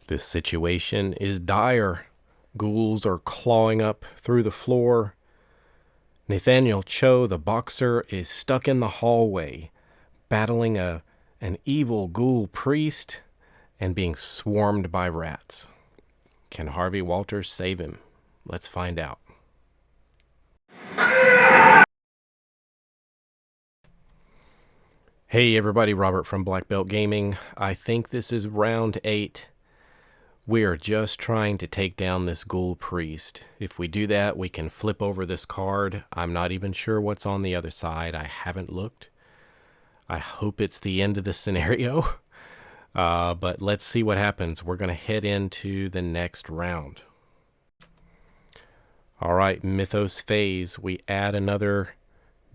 This situation is dire. Ghouls are clawing up through the floor. Nathaniel Cho, the boxer, is stuck in the hallway, battling an evil ghoul priest and being swarmed by rats. Can Harvey Walters save him? Let's find out. Hey everybody, Robert from Black Belt Gaming. I think this is round 8. We are just trying to take down this ghoul priest. If we do that, we can flip over this card. I'm not even sure what's on the other side. I haven't looked. I hope it's the end of the scenario. But let's see what happens. We're going to head into the next round. All right, Mythos phase. We add another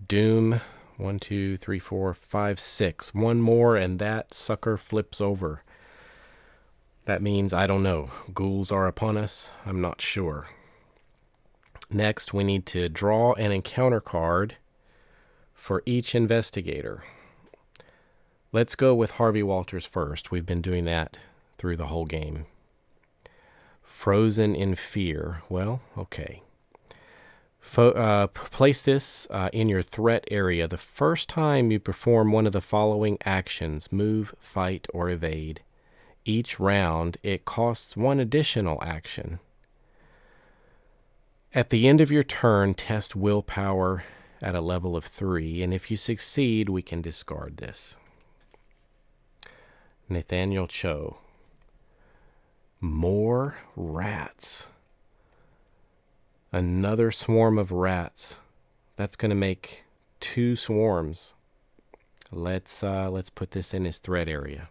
Doom. 1, 2, 3, 4, 5, 6. One more, and that sucker flips over. That means, I don't know, ghouls are upon us? I'm not sure. Next, we need to draw an encounter card for each investigator. Let's go with Harvey Walters first. We've been doing that through the whole game. Frozen in fear. Well, okay. Place this in your threat area the first time you perform one of the following actions: move, fight, or evade. Each round, it costs one additional action. At the end of your turn, test willpower at a level of 3, and if you succeed, we can discard this. Nathaniel Cho. More rats. Another swarm of rats. That's going to make 2 swarms. Let's put this in his threat area.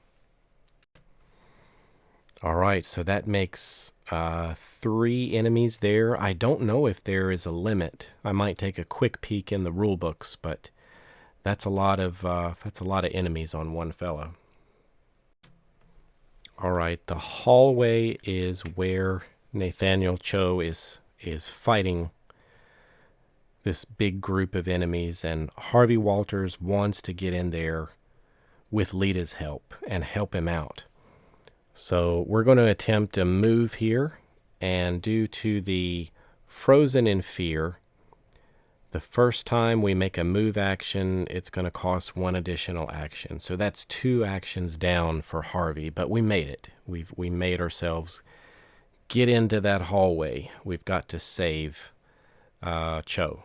All right, so that makes 3 enemies there. I don't know if there is a limit. I might take a quick peek in the rule books, but that's a lot of enemies on one fella. All right, the hallway is where Nathaniel Cho is fighting this big group of enemies, and Harvey Walters wants to get in there with Lita's help and help him out. So we're going to attempt a move here, and due to the frozen in fear, the first time we make a move action, it's going to cost 1 additional action. So that's 2 actions down for Harvey, but we made it. We made ourselves get into that hallway. We've got to save Cho.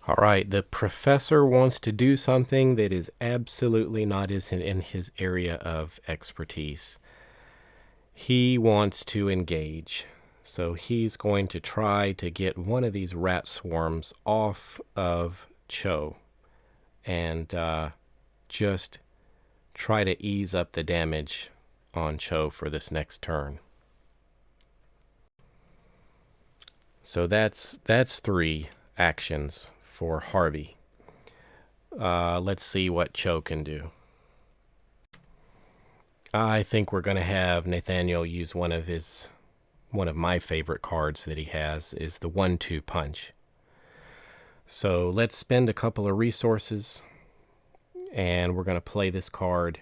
All right, the professor wants to do something that is absolutely not in his area of expertise. He wants to engage. So he's going to try to get one of these rat swarms off of Cho and just try to ease up the damage on Cho for this next turn. So that's 3 actions for Harvey. Let's see what Cho can do. I think we're going to have Nathaniel use one of my favorite cards that he has is the 1-2 punch. So let's spend a couple of resources, and we're going to play this card,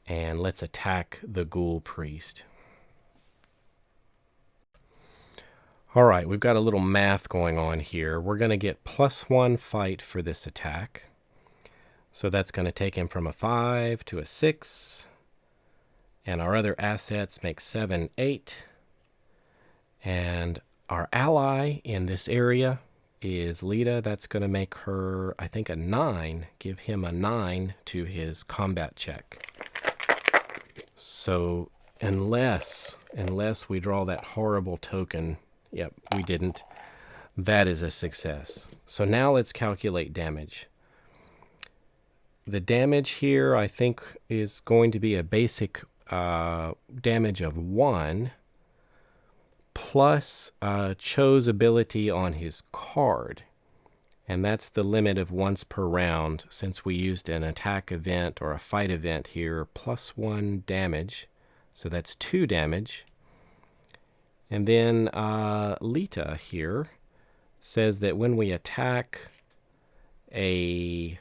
and let's attack the ghoul priest. All right, we've got a little math going on here. We're going to get +1 fight for this attack. So that's going to take him from a 5 to a 6. And our other assets make 7, 8. And our ally in this area is Lita. That's going to make her, I think, a 9. Give him a 9 to his combat check. So unless we draw that horrible token, yep, we didn't, that is a success. So now let's calculate damage. The damage here, I think, is going to be a basic damage of 1 plus Cho's ability on his card. And that's the limit of once per round, since we used an attack event or a fight event here, +1 damage. So that's 2 damage. And then Lita here says that when we attack a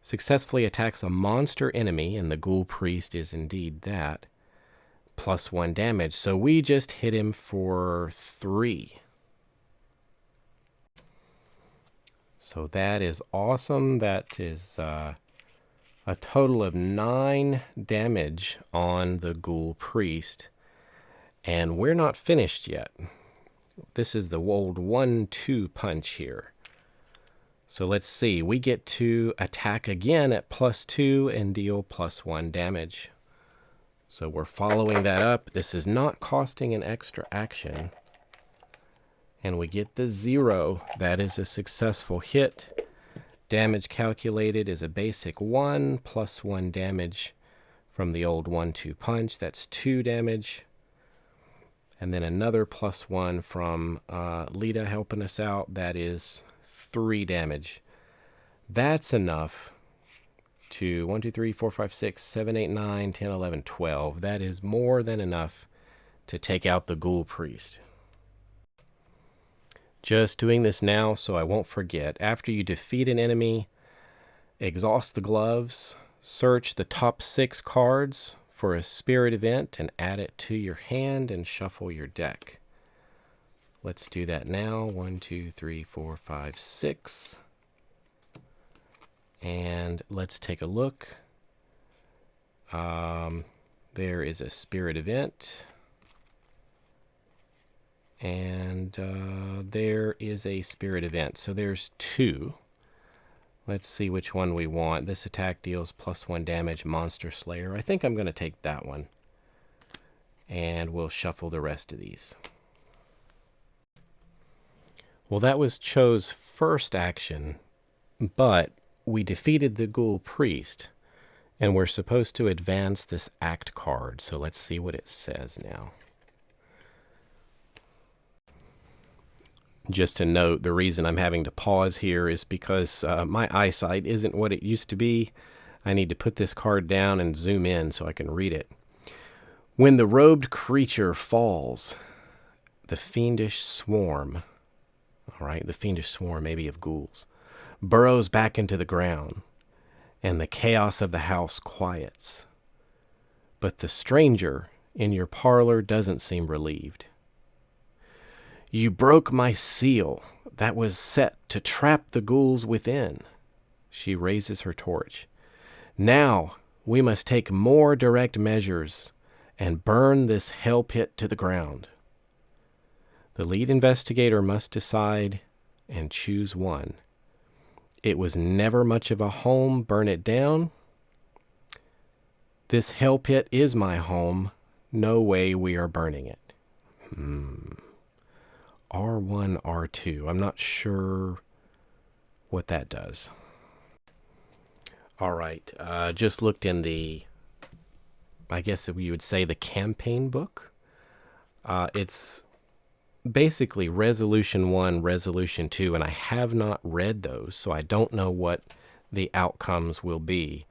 Successfully attacks a monster enemy, and the Ghoul Priest is indeed that. +1 damage. So we just hit him for 3. So that is awesome. That is a total of 9 damage on the Ghoul Priest. And we're not finished yet. This is the old 1-2 punch here. So let's see. We get to attack again at +2 and deal +1 damage. So we're following that up. This is not costing an extra action. And we get the 0. That is a successful hit. Damage calculated is a basic 1, +1 damage from the old 1-2 punch. That's 2 damage. And then another +1 from Lita helping us out. That is 3 damage. That's enough to 1, 2, 3, 4, 5, 6, 7, 8, 9, 10, 11, 12. That is more than enough to take out the Ghoul Priest. Just doing this now so I won't forget. After you defeat an enemy, exhaust the gloves, search the top 6 cards for a spirit event and add it to your hand and shuffle your deck. Let's do that now. 1, 2, 3, 4, 5, 6. And let's take a look. There is a spirit event. And there is a spirit event. So there's 2. Let's see which one we want. This attack deals +1 damage, Monster Slayer. I think I'm going to take that one. And we'll shuffle the rest of these. Well, that was Cho's first action, but we defeated the Ghoul Priest, and we're supposed to advance this act card. So let's see what it says now. Just to note, the reason I'm having to pause here is because my eyesight isn't what it used to be. I need to put this card down and zoom in so I can read it. When the robed creature falls, the fiendish swarm, all right, the fiendish swarm maybe of ghouls, burrows back into the ground, and the chaos of the house quiets. But the stranger in your parlor doesn't seem relieved. You broke my seal that was set to trap the ghouls within. She raises her torch. Now we must take more direct measures and burn this hell pit to the ground. The lead investigator must decide and choose one. It was never much of a home. Burn it down. This hell pit is my home. No way we are burning it. R1, R2. I'm not sure what that does. All right. Just looked in the, I guess we would say, the campaign book. It's basically Resolution 1, Resolution 2, and I have not read those, so I don't know what the outcomes will be.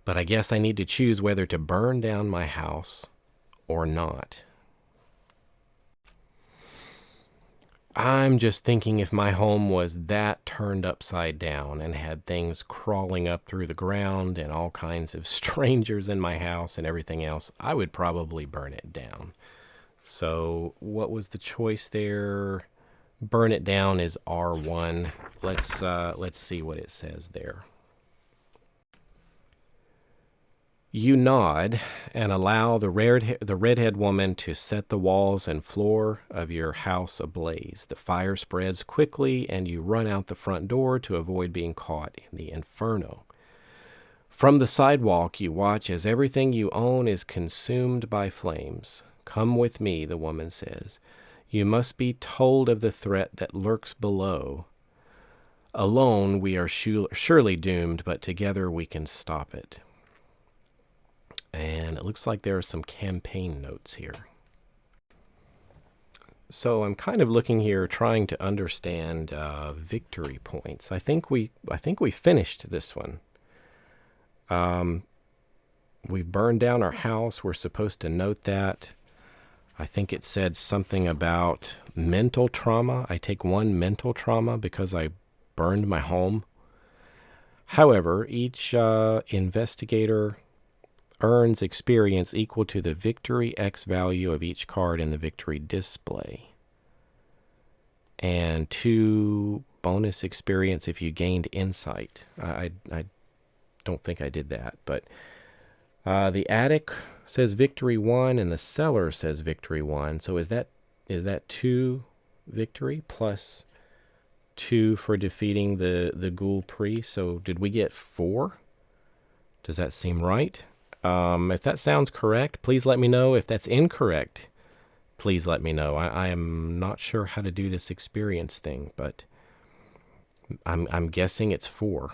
But I guess I need to choose whether to burn down my house or not. I'm just thinking if my home was that turned upside down and had things crawling up through the ground and all kinds of strangers in my house and everything else, I would probably burn it down. So what was the choice there? Burn it down is R1. Let's see what it says there. You nod and allow the redhead woman to set the walls and floor of your house ablaze. The fire spreads quickly, and you run out the front door to avoid being caught in the inferno. From the sidewalk, you watch as everything you own is consumed by flames. Come with me, the woman says. You must be told of the threat that lurks below. Alone, we are surely doomed, but together we can stop it. And it looks like there are some campaign notes here. So I'm kind of looking here, trying to understand victory points. I think we finished this one. We've burned down our house. We're supposed to note that. I think it said something about mental trauma. I take 1 mental trauma because I burned my home. However, each investigator earns experience equal to the victory X value of each card in the victory display. And 2 bonus experience if you gained insight. I don't think I did that, but the attic says victory 1 and the cellar says victory 1. So is that 2 victory plus 2 for defeating the ghoul priest? So did we get 4? Does that seem right? If that sounds correct, please let me know. If that's incorrect, please let me know. I am not sure how to do this experience thing, but I'm guessing it's 4.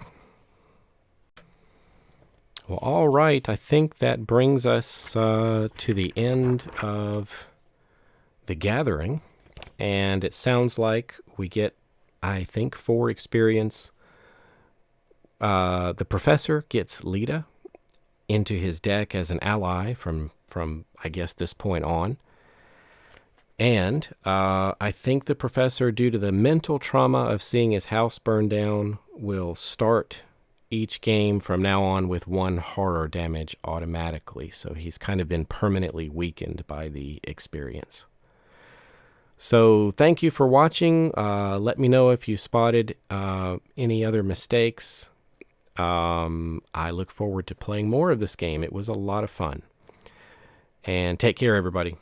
Well, all right. I think that brings us to the end of the gathering, and it sounds like we get, I think, 4 experience. The professor gets Lita into his deck as an ally from I guess this point on. And I think the professor, due to the mental trauma of seeing his house burn down, will start each game from now on with 1 horror damage automatically. So he's kind of been permanently weakened by the experience. So thank you for watching. Let me know if you spotted any other mistakes. I look forward to playing more of this game. It was a lot of fun. And take care, everybody.